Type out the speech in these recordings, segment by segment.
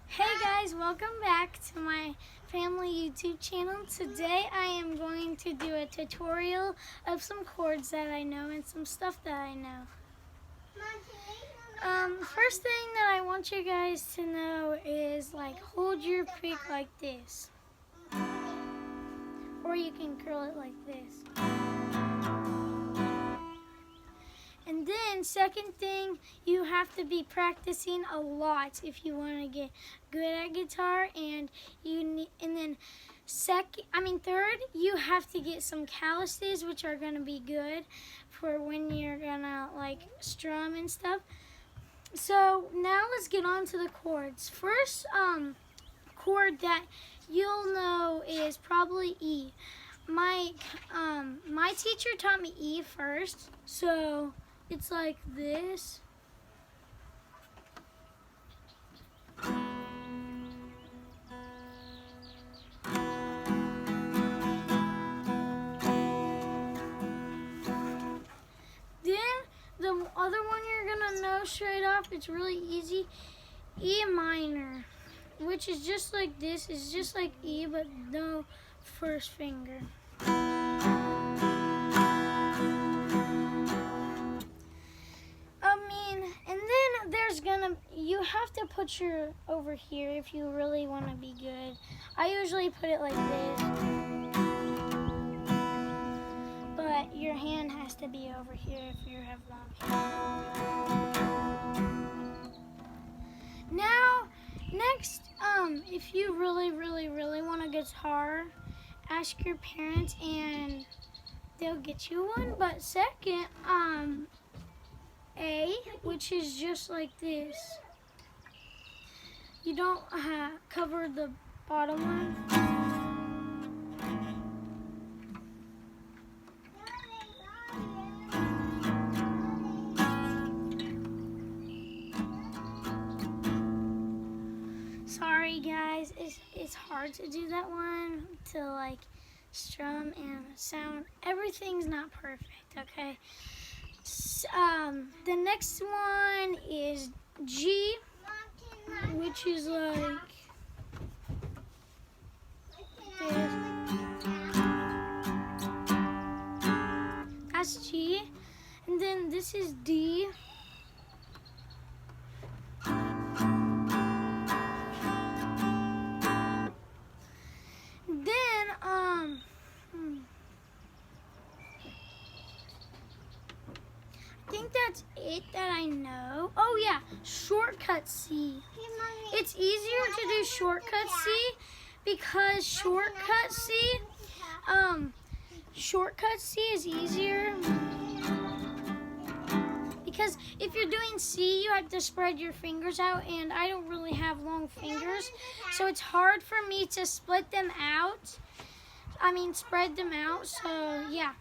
Hey guys, welcome back to my family YouTube channel. Today I am going to do a tutorial of some chords that I know and some stuff that I know. First thing that I want you guys to know is hold your pick like this. Or you can curl it like this. And then third thing, you have to be practicing a lot if you want to get good at guitar, and third, you have to get some calluses, which are going to be good for when you're going to strum and stuff. So now let's get on to the chords. First chord that you'll know is probably E. My teacher taught me E first, so it's like this. Then the other one you're gonna know straight off, it's really easy, E minor, which is just like this. It's just like E, but no first finger. You have to put your over here if you really want to be good. I usually put it like this, but your hand has to be over here if you have long hair. Now, next, if you really want a guitar, ask your parents and they'll get you one. But second, A, which is just like this. You don't cover the bottom one. Sorry guys, it's hard to do that one, to strum and sound. Everything's not perfect, okay? The next one is G, which is like this. That's G. And then this is D. Then I think that's it that I know. Oh yeah, shortcut C. It's easier to do shortcut C because shortcut C is easier because if you're doing C, you have to spread your fingers out, and I don't really have long fingers, so it's hard for me to spread them out. So yeah.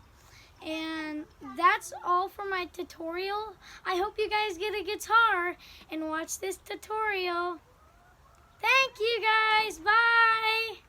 And that's all for my tutorial. I hope you guys get a guitar and watch this tutorial. Thank you guys. Bye.